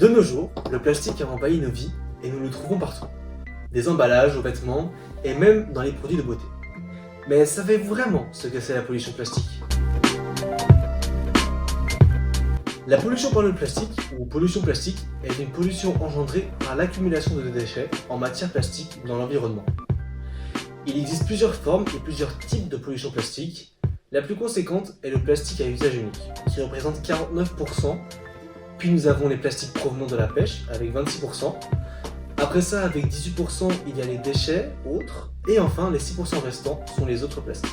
De nos jours, le plastique a envahi nos vies et nous le trouvons partout. Des emballages aux vêtements et même dans les produits de beauté. Mais savez-vous vraiment ce que c'est la pollution plastique? La pollution par le plastique, ou pollution plastique, est une pollution engendrée par l'accumulation de déchets en matière plastique dans l'environnement. Il existe plusieurs formes et plusieurs types de pollution plastique. La plus conséquente est le plastique à usage unique, qui représente 49%, puis nous avons les plastiques provenant de la pêche, avec 26%. Après ça, avec 18%, il y a les déchets, autres, et enfin, les 6% restants sont les autres plastiques.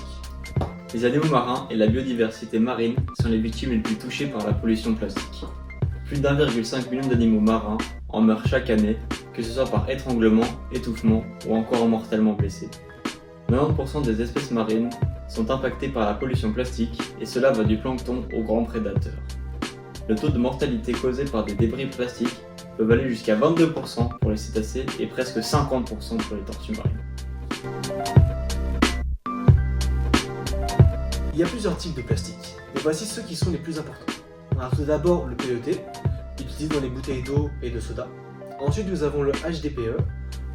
Les animaux marins et la biodiversité marine sont les victimes les plus touchées par la pollution plastique. Plus d'1,5 million d'animaux marins en meurent chaque année, que ce soit par étranglement, étouffement ou encore mortellement blessés. 90% des espèces marines sont impactées par la pollution plastique et cela va du plancton aux grands prédateurs. Le taux de mortalité causé par des débris plastiques peut aller jusqu'à 22% pour les cétacés et presque 50% pour les tortues marines. Il y a plusieurs types de plastique, mais voici ceux qui sont les plus importants. On a tout d'abord le PET, utilisé dans les bouteilles d'eau et de soda. Ensuite, nous avons le HDPE,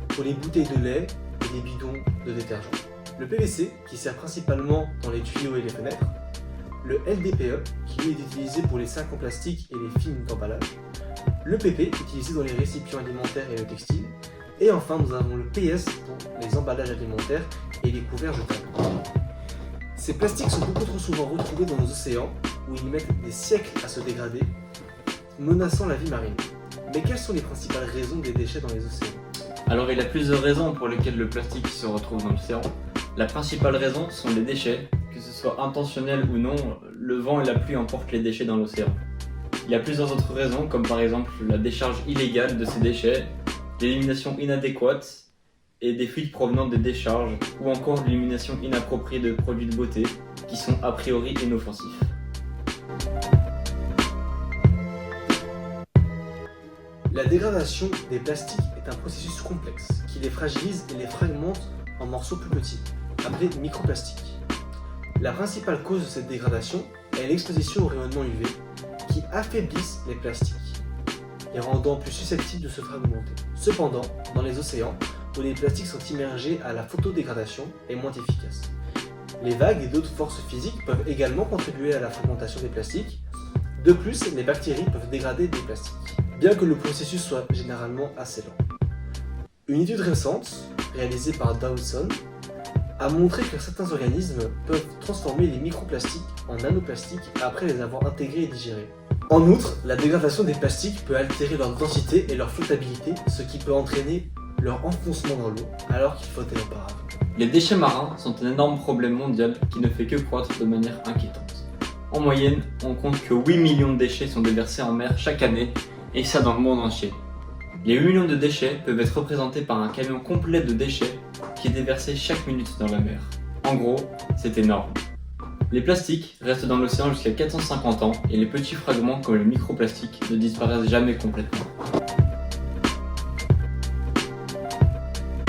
pour les bouteilles de lait et les bidons de détergent. Le PVC, qui sert principalement dans les tuyaux et les fenêtres. Le LDPE, qui lui est utilisé pour les sacs en plastique et les films d'emballage. Le PP, utilisé dans les récipients alimentaires et le textile. Et enfin, nous avons le PS pour les emballages alimentaires et les couverts jetables. Ces plastiques sont beaucoup trop souvent retrouvés dans nos océans, où ils mettent des siècles à se dégrader, menaçant la vie marine. Mais quelles sont les principales raisons des déchets dans les océans? Alors il y a plusieurs raisons pour lesquelles le plastique se retrouve dans l'océan. La principale raison sont les déchets, que ce soit intentionnel ou non, le vent et la pluie emportent les déchets dans l'océan. Il y a plusieurs autres raisons, comme par exemple la décharge illégale de ces déchets, l'élimination inadéquate et des fuites provenant des décharges, ou encore l'élimination inappropriée de produits de beauté qui sont a priori inoffensifs. La dégradation des plastiques est un processus complexe qui les fragilise et les fragmente en morceaux plus petits, appelés microplastiques. La principale cause de cette dégradation est l'exposition aux rayonnements UV qui affaiblissent les plastiques, les rendant plus susceptibles de se fragmenter. Cependant, dans les océans, où les plastiques sont immergés à la photodégradation, est moins efficace. Les vagues et d'autres forces physiques peuvent également contribuer à la fragmentation des plastiques. De plus, les bactéries peuvent dégrader des plastiques, bien que le processus soit généralement assez lent. Une étude récente, réalisée par Dawson, a montré que certains organismes peuvent transformer les microplastiques en nanoplastiques après les avoir intégrés et digérés. En outre, la dégradation des plastiques peut altérer leur densité et leur flottabilité, ce qui peut entraîner leur enfoncement dans l'eau alors qu'ils flottaient auparavant. Les déchets marins sont un énorme problème mondial qui ne fait que croître de manière inquiétante. En moyenne, on compte que 8 millions de déchets sont déversés en mer chaque année, et ça dans le monde entier. Les 8 millions de déchets peuvent être représentés par un camion complet de déchets qui est déversé chaque minute dans la mer. En gros, c'est énorme. Les plastiques restent dans l'océan jusqu'à 450 ans et les petits fragments comme les microplastiques ne disparaissent jamais complètement.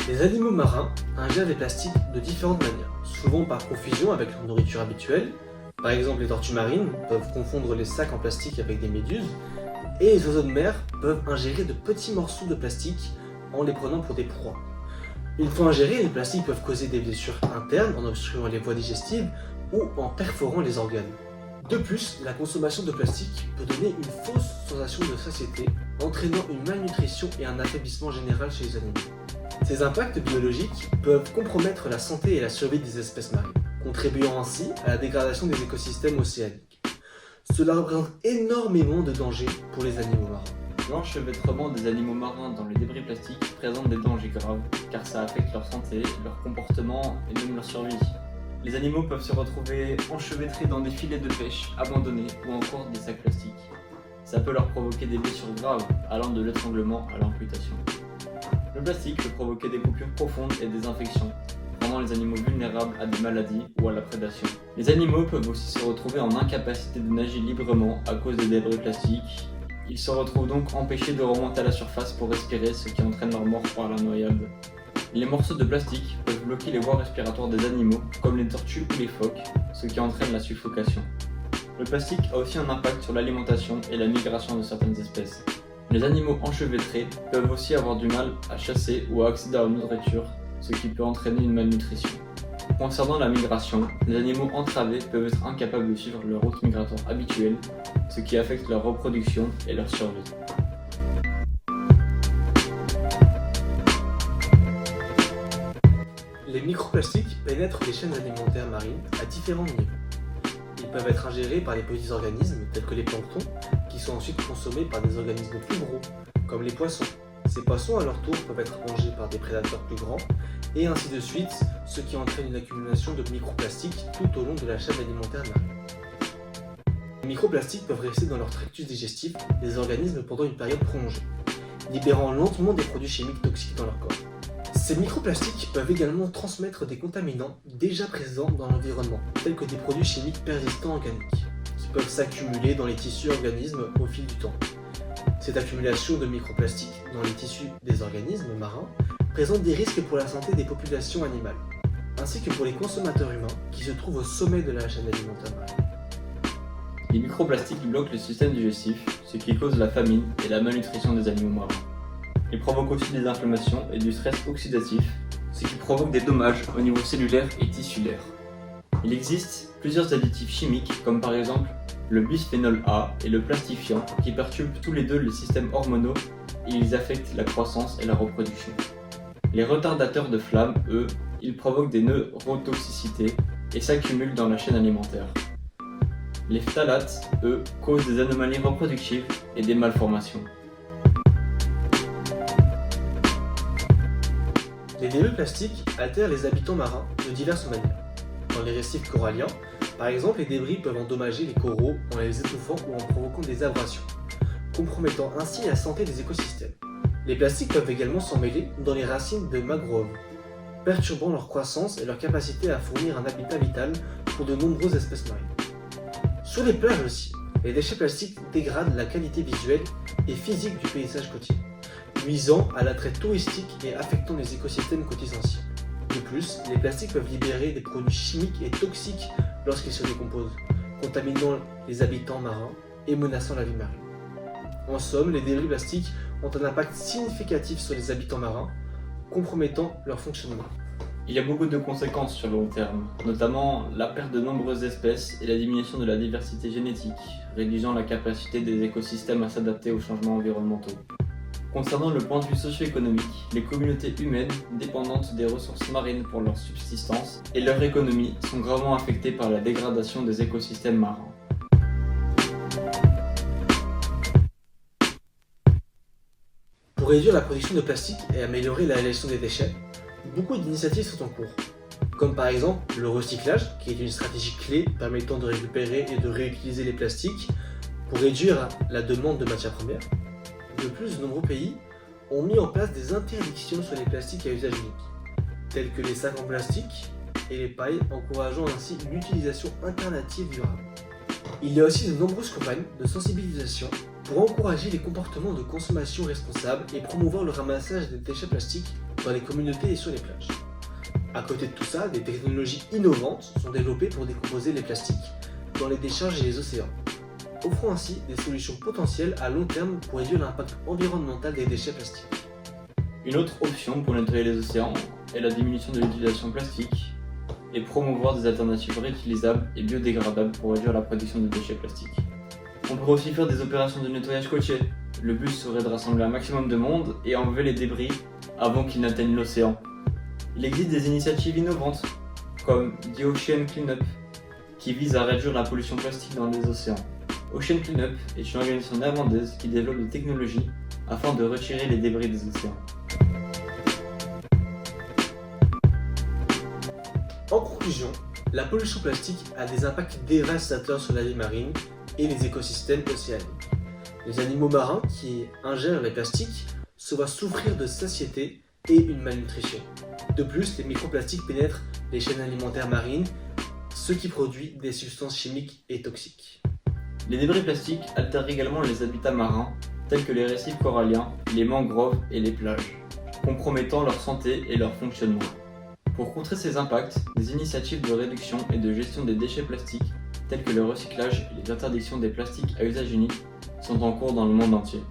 Les animaux marins ingèrent des plastiques de différentes manières, souvent par confusion avec leur nourriture habituelle. Par exemple, les tortues marines peuvent confondre les sacs en plastique avec des méduses, et les oiseaux de mer peuvent ingérer de petits morceaux de plastique en les prenant pour des proies. Une fois ingérés, les plastiques peuvent causer des blessures internes en obstruant les voies digestives ou en perforant les organes. De plus, la consommation de plastique peut donner une fausse sensation de satiété, entraînant une malnutrition et un affaiblissement général chez les animaux. Ces impacts biologiques peuvent compromettre la santé et la survie des espèces marines, contribuant ainsi à la dégradation des écosystèmes océaniques. Cela représente énormément de dangers pour les animaux marins. L'enchevêtrement des animaux marins dans les débris plastiques présente des dangers graves, car ça affecte leur santé, leur comportement et même leur survie. Les animaux peuvent se retrouver enchevêtrés dans des filets de pêche abandonnés ou encore des sacs plastiques. Ça peut leur provoquer des blessures graves, allant de l'étranglement à l'amputation. Le plastique peut provoquer des coupures profondes et des infections, rendant les animaux vulnérables à des maladies ou à la prédation. Les animaux peuvent aussi se retrouver en incapacité de nager librement à cause des débris plastiques. Ils se retrouvent donc empêchés de remonter à la surface pour respirer, ce qui entraîne leur mort par la noyade. Les morceaux de plastique peuvent bloquer les voies respiratoires des animaux, comme les tortues ou les phoques, ce qui entraîne la suffocation. Le plastique a aussi un impact sur l'alimentation et la migration de certaines espèces. Les animaux enchevêtrés peuvent aussi avoir du mal à chasser ou à accéder à la nourriture, ce qui peut entraîner une malnutrition. Concernant la migration, les animaux entravés peuvent être incapables de suivre leur route migratoire habituelle, ce qui affecte leur reproduction et leur survie. Les microplastiques pénètrent les chaînes alimentaires marines à différents niveaux. Ils peuvent être ingérés par les petits organismes tels que les planctons, qui sont ensuite consommés par des organismes plus gros, comme les poissons. Ces poissons à leur tour peuvent être mangés par des prédateurs plus grands, et ainsi de suite, ce qui entraîne une accumulation de microplastiques tout au long de la chaîne alimentaire marine. Les microplastiques peuvent rester dans leur tractus digestif des organismes pendant une période prolongée, libérant lentement des produits chimiques toxiques dans leur corps. Ces microplastiques peuvent également transmettre des contaminants déjà présents dans l'environnement, tels que des produits chimiques persistants organiques, qui peuvent s'accumuler dans les tissus organismes au fil du temps. Cette accumulation de microplastiques dans les tissus des organismes marins présente des risques pour la santé des populations animales, ainsi que pour les consommateurs humains qui se trouvent au sommet de la chaîne alimentaire marine. Les microplastiques bloquent le système digestif, ce qui cause la famine et la malnutrition des animaux marins. Ils provoquent aussi des inflammations et du stress oxydatif, ce qui provoque des dommages au niveau cellulaire et tissulaire. Il existe plusieurs additifs chimiques, comme par exemple le bisphénol A et le plastifiant, qui perturbent tous les deux les systèmes hormonaux et ils affectent la croissance et la reproduction. Les retardateurs de flamme, eux, ils provoquent des neurotoxicités et s'accumulent dans la chaîne alimentaire. Les phtalates, eux, causent des anomalies reproductives et des malformations. Les débris plastiques altèrent les habitants marins de diverses manières. Dans les récifs coralliens, par exemple, les débris peuvent endommager les coraux en les étouffant ou en provoquant des abrasions, compromettant ainsi la santé des écosystèmes. Les plastiques peuvent également s'emmêler dans les racines de mangroves, perturbant leur croissance et leur capacité à fournir un habitat vital pour de nombreuses espèces marines. Sur les plages aussi, les déchets plastiques dégradent la qualité visuelle et physique du paysage côtier, nuisant à l'attrait touristique et affectant les écosystèmes côtiers anciens. De plus, les plastiques peuvent libérer des produits chimiques et toxiques lorsqu'ils se décomposent, contaminant les habitants marins et menaçant la vie marine. En somme, les débris plastiques ont un impact significatif sur les habitants marins, compromettant leur fonctionnement. Il y a beaucoup de conséquences sur le long terme, notamment la perte de nombreuses espèces et la diminution de la diversité génétique, réduisant la capacité des écosystèmes à s'adapter aux changements environnementaux. Concernant le point de vue socio-économique, les communautés humaines dépendantes des ressources marines pour leur subsistance et leur économie sont gravement affectées par la dégradation des écosystèmes marins. Pour réduire la production de plastique et améliorer la gestion des déchets, beaucoup d'initiatives sont en cours, comme par exemple le recyclage, qui est une stratégie clé permettant de récupérer et de réutiliser les plastiques pour réduire la demande de matières premières. De plus, de nombreux pays ont mis en place des interdictions sur les plastiques à usage unique, tels que les sacs en plastique et les pailles, encourageant ainsi l'utilisation alternative durable. Il y a aussi de nombreuses campagnes de sensibilisation pour encourager les comportements de consommation responsable et promouvoir le ramassage des déchets plastiques dans les communautés et sur les plages. À côté de tout ça, des technologies innovantes sont développées pour décomposer les plastiques dans les décharges et les océans, offrant ainsi des solutions potentielles à long terme pour réduire l'impact environnemental des déchets plastiques. Une autre option pour nettoyer les océans est la diminution de l'utilisation plastique et promouvoir des alternatives réutilisables et biodégradables pour réduire la production de déchets plastiques. On pourrait aussi faire des opérations de nettoyage côtier. Le but serait de rassembler un maximum de monde et enlever les débris avant qu'ils n'atteignent l'océan. Il existe des initiatives innovantes comme The Ocean Cleanup qui vise à réduire la pollution plastique dans les océans. Ocean Cleanup est une organisation néerlandaise qui développe des technologies afin de retirer les débris des océans. En conclusion, la pollution plastique a des impacts dévastateurs sur la vie marine et les écosystèmes océaniques. Les animaux marins qui ingèrent les plastiques se voient souffrir de satiété et une malnutrition. De plus, les microplastiques pénètrent les chaînes alimentaires marines, ce qui produit des substances chimiques et toxiques. Les débris plastiques altèrent également les habitats marins, tels que les récifs coralliens, les mangroves et les plages, compromettant leur santé et leur fonctionnement. Pour contrer ces impacts, des initiatives de réduction et de gestion des déchets plastiques, telles que le recyclage et les interdictions des plastiques à usage unique, sont en cours dans le monde entier.